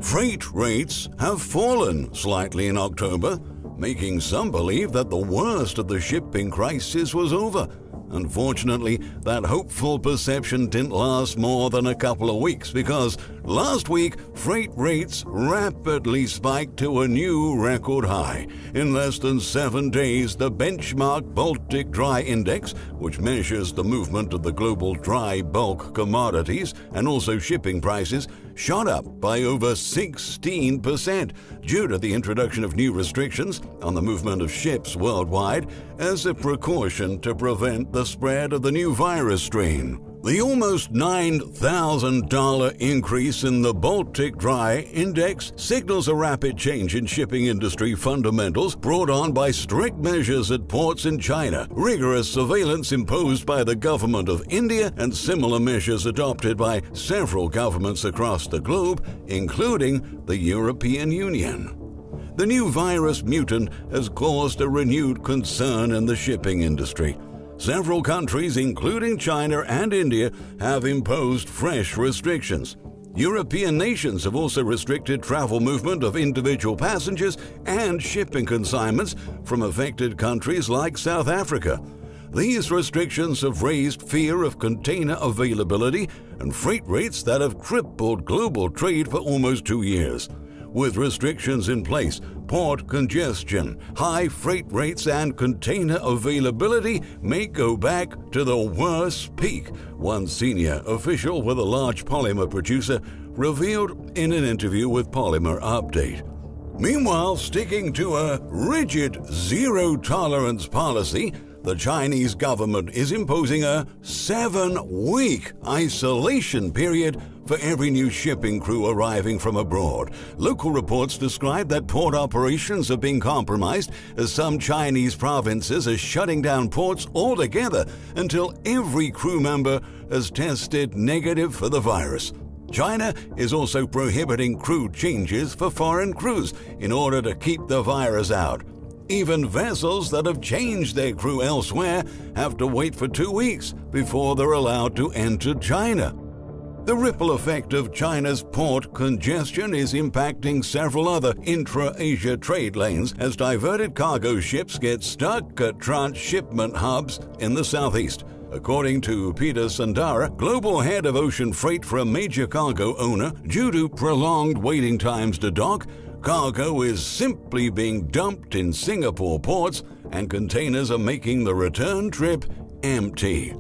Freight rates have fallen slightly in October, making some believe that the worst of the shipping crisis was over. Unfortunately, that hopeful perception didn't last more than a couple of weeks because last week, freight rates rapidly spiked to a new record high. In less than 7 days, the benchmark Baltic Dry Index, which measures the movement of the global dry bulk commodities and also shipping prices, shot up by over 16% due to the introduction of new restrictions on the movement of ships worldwide as a precaution to prevent the spread of the new virus strain. The almost $9,000 increase in the Baltic Dry Index signals a rapid change in shipping industry fundamentals brought on by strict measures at ports in China, rigorous surveillance imposed by the government of India, and similar measures adopted by several governments across the globe, including the European Union. The new virus mutant has caused a renewed concern in the shipping industry. Several countries, including China and India, have imposed fresh restrictions. European nations have also restricted travel movement of individual passengers and shipping consignments from affected countries like South Africa. These restrictions have raised fear of container availability and freight rates that have crippled global trade for almost 2 years. With restrictions in place, port congestion, high freight rates, and container availability may go back to the worst peak, one senior official with a large polymer producer revealed in an interview with Polymer Update. Meanwhile, sticking to a rigid zero-tolerance policy, the Chinese government is imposing a 7-week isolation period for every new shipping crew arriving from abroad. Local reports describe that port operations are being compromised as some Chinese provinces are shutting down ports altogether until every crew member has tested negative for the virus. China is also prohibiting crew changes for foreign crews in order to keep the virus out. Even vessels that have changed their crew elsewhere have to wait for 2 weeks before they're allowed to enter China. The ripple effect of China's port congestion is impacting several other intra-Asia trade lanes as diverted cargo ships get stuck at transshipment hubs in the southeast. According to Peter Sandara, global head of ocean freight for a major cargo owner, due to prolonged waiting times to dock, cargo is simply being dumped in Singapore ports and containers are making the return trip empty.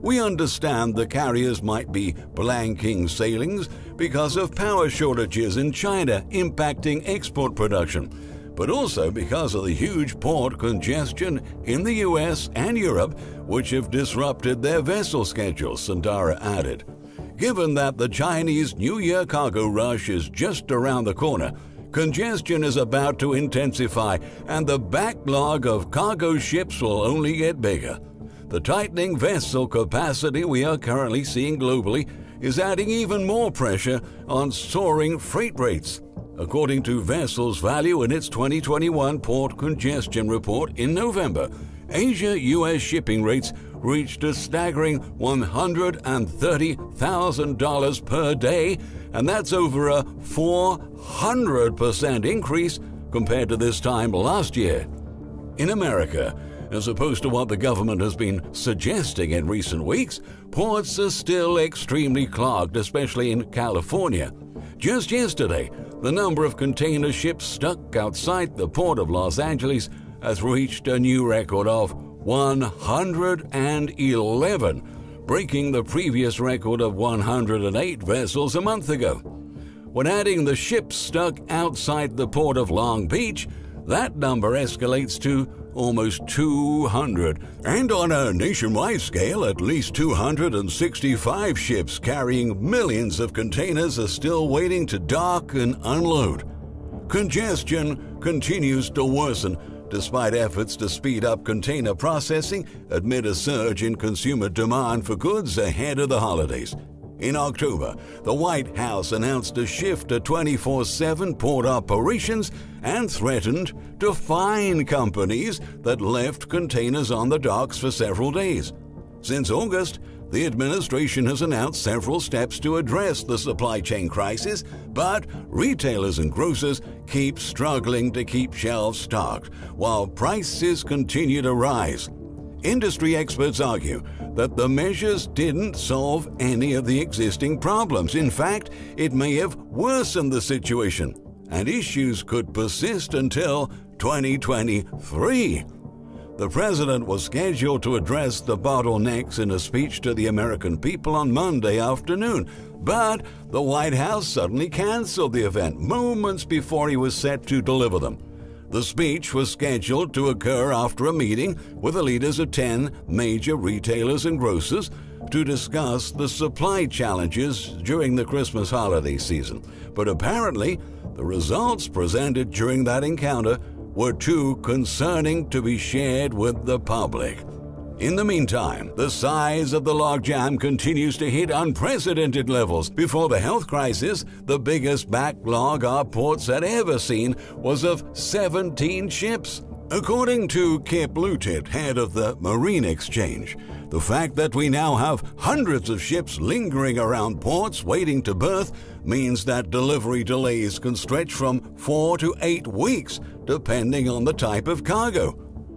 We understand the carriers might be blanking sailings because of power shortages in China impacting export production, but also because of the huge port congestion in the US and Europe, which have disrupted their vessel schedules, Sandara added. Given that the Chinese New Year cargo rush is just around the corner, congestion is about to intensify and the backlog of cargo ships will only get bigger. The tightening vessel capacity we are currently seeing globally is adding even more pressure on soaring freight rates. According to Vessel's Value in its 2021 port congestion report in November, Asia-US shipping rates reached a staggering $130,000 per day, and that's over a 400% increase compared to this time last year. In America, as opposed to what the government has been suggesting in recent weeks, ports are still extremely clogged, especially in California. Just yesterday, the number of container ships stuck outside the port of Los Angeles has reached a new record of 111, breaking the previous record of 108 vessels a month ago. When adding the ships stuck outside the port of Long Beach, that number escalates to almost 200. And on a nationwide scale, at least 265 ships carrying millions of containers are still waiting to dock and unload. Congestion continues to worsen despite efforts to speed up container processing amid a surge in consumer demand for goods ahead of the holidays. In October, the White House announced a shift to 24/7 port operations and threatened to fine companies that left containers on the docks for several days. Since August, The administration has announced several steps to address the supply chain crisis, but retailers and grocers keep struggling to keep shelves stocked, while prices continue to rise. Industry experts argue that the measures didn't solve any of the existing problems. In fact, it may have worsened the situation, and issues could persist until 2023. The president was scheduled to address the bottlenecks in a speech to the American people on Monday afternoon, but the White House suddenly canceled the event moments before he was set to deliver them. The speech was scheduled to occur after a meeting with the leaders of 10 major retailers and grocers to discuss the supply challenges during the Christmas holiday season. But apparently, the results presented during that encounter were too concerning to be shared with the public. In the meantime, the size of the logjam continues to hit unprecedented levels. Before the health crisis, the biggest backlog our ports had ever seen was of 17 ships. According to Kip Lutit, head of the Marine Exchange, the fact that we now have hundreds of ships lingering around ports waiting to berth means that delivery delays can stretch from 4 to 8 weeks, depending on the type of cargo.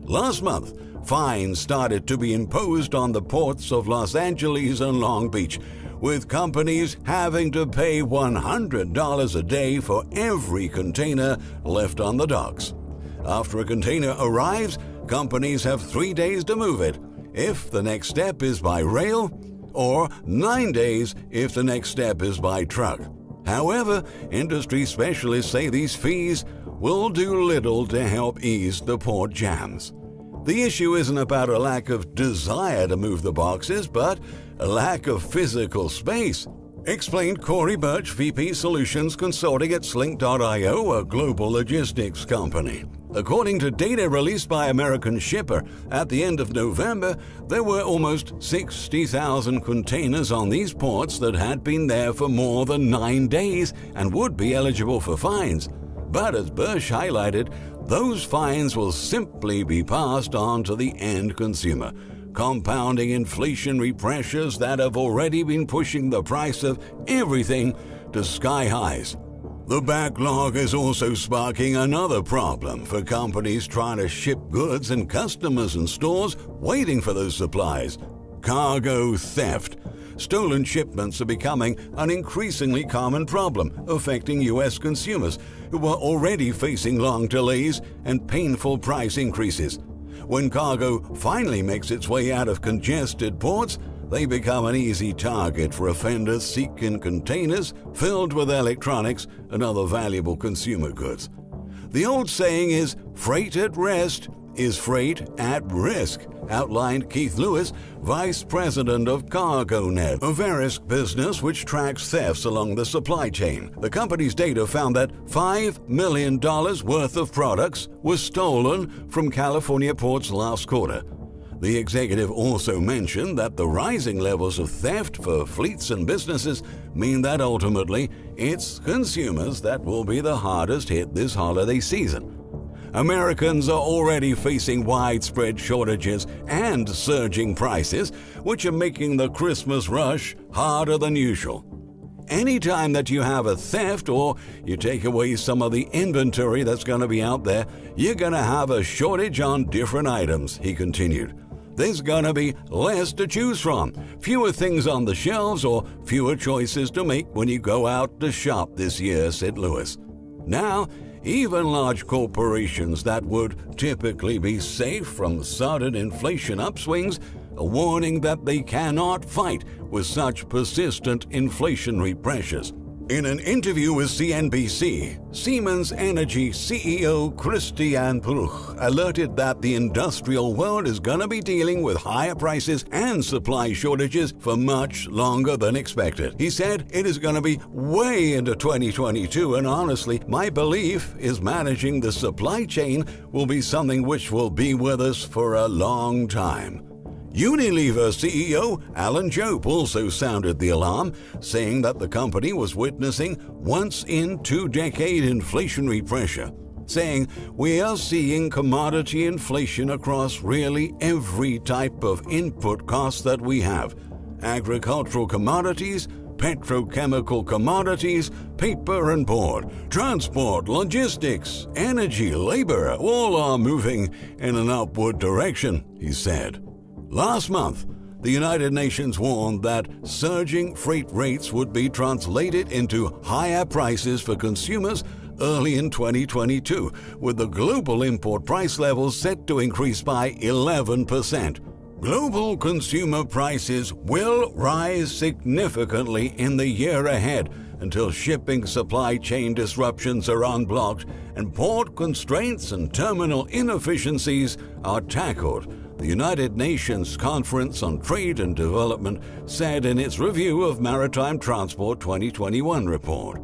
Last month, fines started to be imposed on the ports of Los Angeles and Long Beach, with companies having to pay $100 a day for every container left on the docks. After a container arrives, companies have 3 days to move it, if the next step is by rail, or 9 days if the next step is by truck. However, industry specialists say these fees will do little to help ease the port jams. The issue isn't about a lack of desire to move the boxes, but a lack of physical space, explained Corey Birch, VP Solutions Consulting at Slink.io, a global logistics company. According to data released by American Shipper, at the end of November, there were almost 60,000 containers on these ports that had been there for more than 9 days and would be eligible for fines. But as Birch highlighted, those fines will simply be passed on to the end consumer, compounding inflationary pressures that have already been pushing the price of everything to sky highs. The backlog is also sparking another problem for companies trying to ship goods and customers and stores waiting for those supplies: cargo theft. Stolen shipments are becoming an increasingly common problem, affecting U.S. consumers who are already facing long delays and painful price increases. When cargo finally makes its way out of congested ports, they become an easy target for offenders seeking containers filled with electronics and other valuable consumer goods. The old saying is, "Freight at rest is freight at risk," outlined Keith Lewis, Vice President of CargoNet, a Verisk business which tracks thefts along the supply chain. The company's data found that $5 million worth of products were stolen from California ports last quarter. The executive also mentioned that the rising levels of theft for fleets and businesses mean that ultimately it's consumers that will be the hardest hit this holiday season. Americans are already facing widespread shortages and surging prices, which are making the Christmas rush harder than usual. Anytime that you have a theft or you take away some of the inventory that's going to be out there, you're going to have a shortage on different items, he continued. There's going to be less to choose from, fewer things on the shelves, or fewer choices to make when you go out to shop this year, said Lewis. Now, even large corporations that would typically be safe from sudden inflation upswings are warning that they cannot fight with such persistent inflationary pressures. In an interview with CNBC, Siemens Energy CEO Christian Bruch alerted that the industrial world is going to be dealing with higher prices and supply shortages for much longer than expected. He said it is going to be way into 2022, and honestly, my belief is managing the supply chain will be something which will be with us for a long time. Unilever CEO Alan Jope also sounded the alarm, saying that the company was witnessing once-in-2-decade inflationary pressure, saying, "We are seeing commodity inflation across really every type of input cost that we have. agricultural commodities, petrochemical commodities, paper and board, transport, logistics, energy, labor, all are moving in an upward direction, he said. Last month, the United Nations warned that surging freight rates would be translated into higher prices for consumers early in 2022, with the global import price levels set to increase by 11%. Global consumer prices will rise significantly in the year ahead until shipping supply chain disruptions are unblocked and port constraints and terminal inefficiencies are tackled, the United Nations Conference on Trade and Development said in its review of Maritime Transport 2021 report.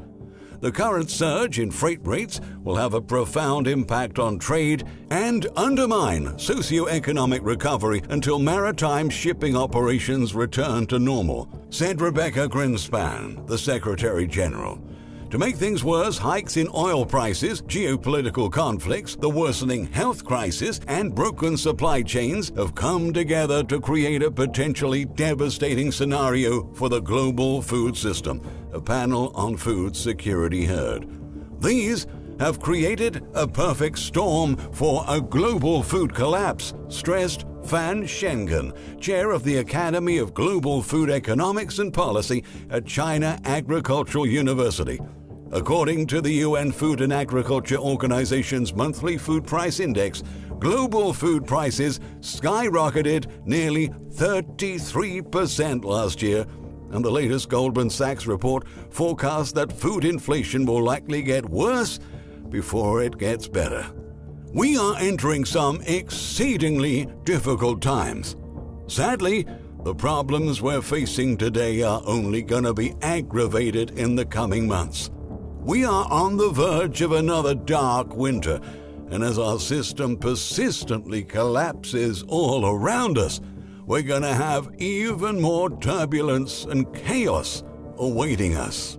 The current surge in freight rates will have a profound impact on trade and undermine socioeconomic recovery until maritime shipping operations return to normal, said Rebecca Greenspan, the Secretary General. To make things worse, hikes in oil prices, geopolitical conflicts, the worsening health crisis, and broken supply chains have come together to create a potentially devastating scenario for the global food system, a panel on food security heard. These have created a perfect storm for a global food collapse, stressed Fan Schengen, chair of the Academy of Global Food Economics and Policy at China Agricultural University. According to the UN Food and Agriculture Organization's monthly food price index, global food prices skyrocketed nearly 33% last year, and the latest Goldman Sachs report forecasts that food inflation will likely get worse before it gets better. We are entering some exceedingly difficult times. Sadly, the problems we're facing today are only going to be aggravated in the coming months. We are on the verge of another dark winter, and as our system persistently collapses all around us, we're going to have even more turbulence and chaos awaiting us.